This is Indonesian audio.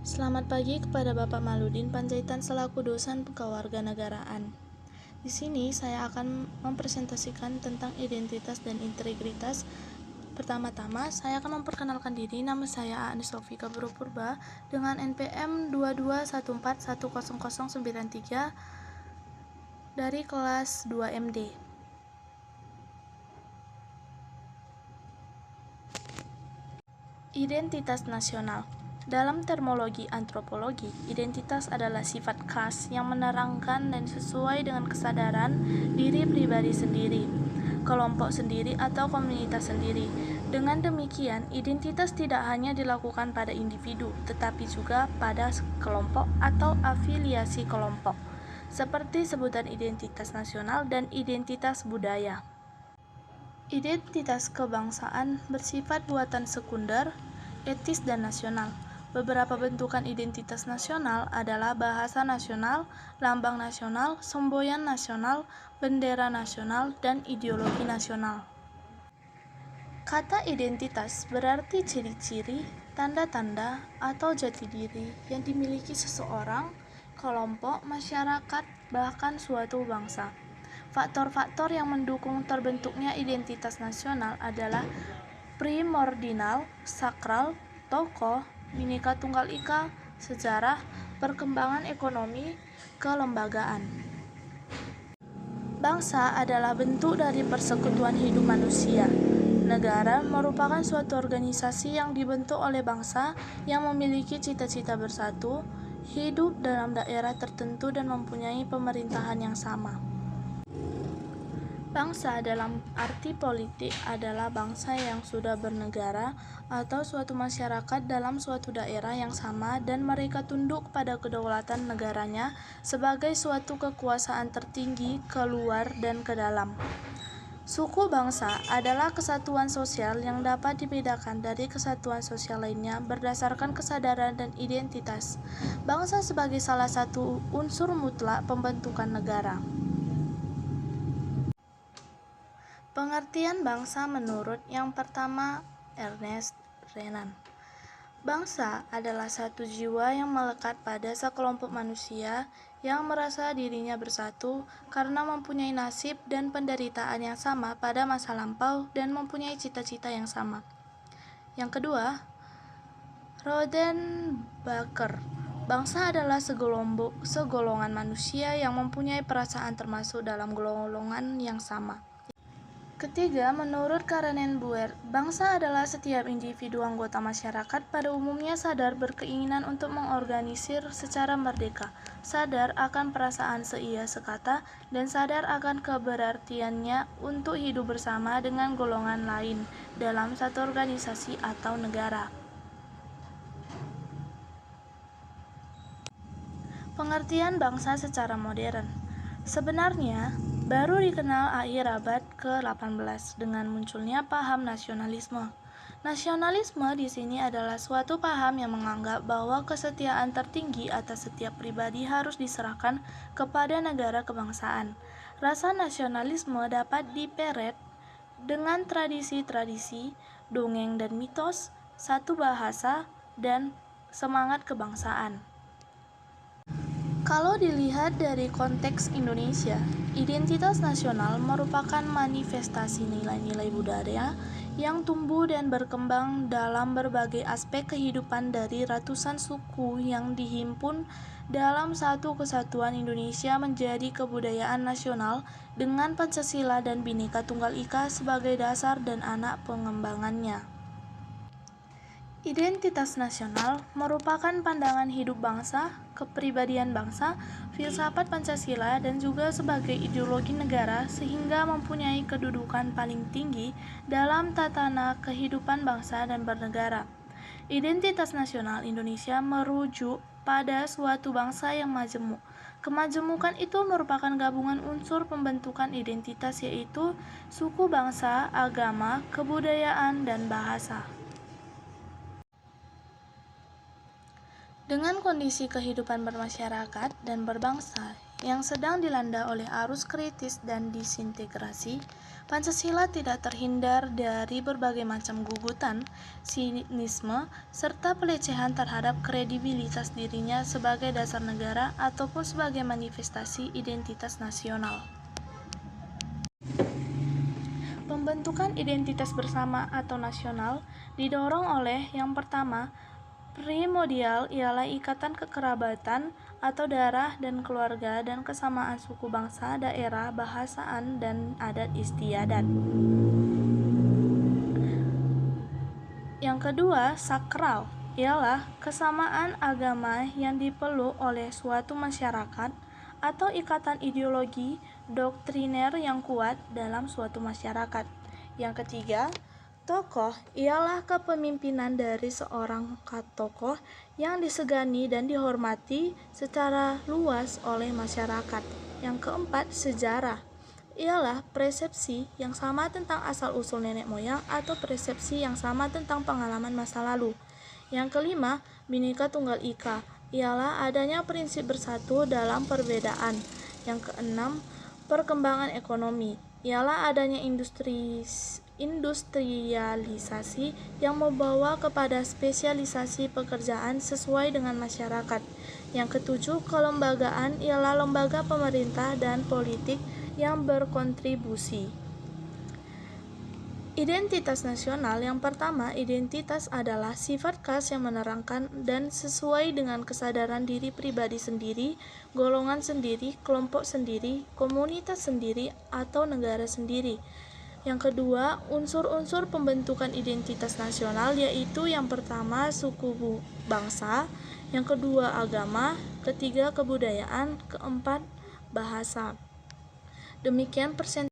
Selamat pagi kepada Bapak Maludin Panjaitan selaku dosen kewarganegaraan. Di sini saya akan mempresentasikan tentang identitas dan integritas. Pertama-tama, saya akan memperkenalkan diri. Nama saya Anis Taufika Purba dengan NPM 2214100093 dari kelas 2 MD. Identitas nasional. Dalam terminologi antropologi, identitas adalah sifat khas yang menerangkan dan sesuai dengan kesadaran diri pribadi sendiri, kelompok sendiri atau komunitas sendiri. Dengan demikian, identitas tidak hanya dilakukan pada individu, tetapi juga pada kelompok atau afiliasi kelompok, seperti sebutan identitas nasional dan identitas budaya. Identitas kebangsaan bersifat buatan sekunder, etis dan nasional. Beberapa bentukan identitas nasional adalah bahasa nasional, lambang nasional, semboyan nasional, bendera nasional, dan ideologi nasional. Kata identitas berarti ciri-ciri, tanda-tanda, atau jati diri yang dimiliki seseorang, kelompok, masyarakat, bahkan suatu bangsa. Faktor-faktor yang mendukung terbentuknya identitas nasional adalah primordial, sakral, tokoh, Bhinneka Tunggal Ika, sejarah, perkembangan ekonomi, kelembagaan. Bangsa adalah bentuk dari persekutuan hidup manusia. Negara merupakan suatu organisasi yang dibentuk oleh bangsa yang memiliki cita-cita bersatu, hidup dalam daerah tertentu dan mempunyai pemerintahan yang sama. Bangsa dalam arti politik adalah bangsa yang sudah bernegara atau suatu masyarakat dalam suatu daerah yang sama dan mereka tunduk pada kedaulatan negaranya sebagai suatu kekuasaan tertinggi ke luar dan ke dalam. Suku bangsa adalah kesatuan sosial yang dapat dibedakan dari kesatuan sosial lainnya berdasarkan kesadaran dan identitas. Bangsa sebagai salah satu unsur mutlak pembentukan negara. Pengertian bangsa menurut yang pertama Ernest Renan. Bangsa adalah satu jiwa yang melekat pada sekelompok manusia yang merasa dirinya bersatu karena mempunyai nasib dan penderitaan yang sama pada masa lampau dan mempunyai cita-cita yang sama. Yang kedua, Rodenbacher. Bangsa adalah segolongan manusia yang mempunyai perasaan termasuk dalam golongan yang sama. Ketiga, menurut Karanen-Buer, bangsa adalah setiap individu anggota masyarakat pada umumnya sadar berkeinginan untuk mengorganisir secara merdeka, sadar akan perasaan seia sekata, dan sadar akan keberartiannya untuk hidup bersama dengan golongan lain dalam satu organisasi atau negara. Pengertian bangsa secara modern. Sebenarnya, baru dikenal akhir abad ke-18 dengan munculnya paham nasionalisme. Nasionalisme di sini adalah suatu paham yang menganggap bahwa kesetiaan tertinggi atas setiap pribadi harus diserahkan kepada negara kebangsaan. Rasa nasionalisme dapat diperet dengan tradisi-tradisi, dongeng dan mitos, satu bahasa, dan semangat kebangsaan. Kalau dilihat dari konteks Indonesia, identitas nasional merupakan manifestasi nilai-nilai budaya yang tumbuh dan berkembang dalam berbagai aspek kehidupan dari ratusan suku yang dihimpun dalam satu kesatuan Indonesia menjadi kebudayaan nasional dengan Pancasila dan Bhinneka Tunggal Ika sebagai dasar dan anak pengembangannya. Identitas nasional merupakan pandangan hidup bangsa, kepribadian bangsa, filsafat Pancasila, dan juga sebagai ideologi negara sehingga mempunyai kedudukan paling tinggi dalam tatanan kehidupan bangsa dan bernegara. Identitas nasional Indonesia merujuk pada suatu bangsa yang majemuk. Kemajemukan itu merupakan gabungan unsur pembentukan identitas yaitu suku bangsa, agama, kebudayaan, dan bahasa. Dengan kondisi kehidupan bermasyarakat dan berbangsa yang sedang dilanda oleh arus kritis dan disintegrasi, Pancasila tidak terhindar dari berbagai macam gugutan, sinisme, serta pelecehan terhadap kredibilitas dirinya sebagai dasar negara ataupun sebagai manifestasi identitas nasional. Pembentukan identitas bersama atau nasional didorong oleh yang pertama, primordial ialah ikatan kekerabatan atau darah dan keluarga dan kesamaan suku bangsa, daerah, bahasaan, dan adat istiadat. Yang kedua, sakral ialah kesamaan agama yang dipeluk oleh suatu masyarakat atau ikatan ideologi doktriner yang kuat dalam suatu masyarakat. Yang ketiga, tokoh ialah kepemimpinan dari seorang tokoh yang disegani dan dihormati secara luas oleh masyarakat. Yang keempat, sejarah ialah persepsi yang sama tentang asal-usul nenek moyang atau persepsi yang sama tentang pengalaman masa lalu. Yang kelima, Bhinneka Tunggal Ika ialah adanya prinsip bersatu dalam perbedaan. Yang keenam, perkembangan ekonomi ialah adanya industrialisasi yang membawa kepada spesialisasi pekerjaan sesuai dengan masyarakat. Yang ketujuh, kelembagaan ialah lembaga pemerintah dan politik yang berkontribusi. Identitas nasional yang pertama, identitas adalah sifat khas yang menerangkan dan sesuai dengan kesadaran diri pribadi sendiri, golongan sendiri, kelompok sendiri, komunitas sendiri, atau negara sendiri. Yang kedua, unsur-unsur pembentukan identitas nasional yaitu yang pertama suku bangsa, yang kedua agama, ketiga kebudayaan, keempat bahasa. Demikian persentase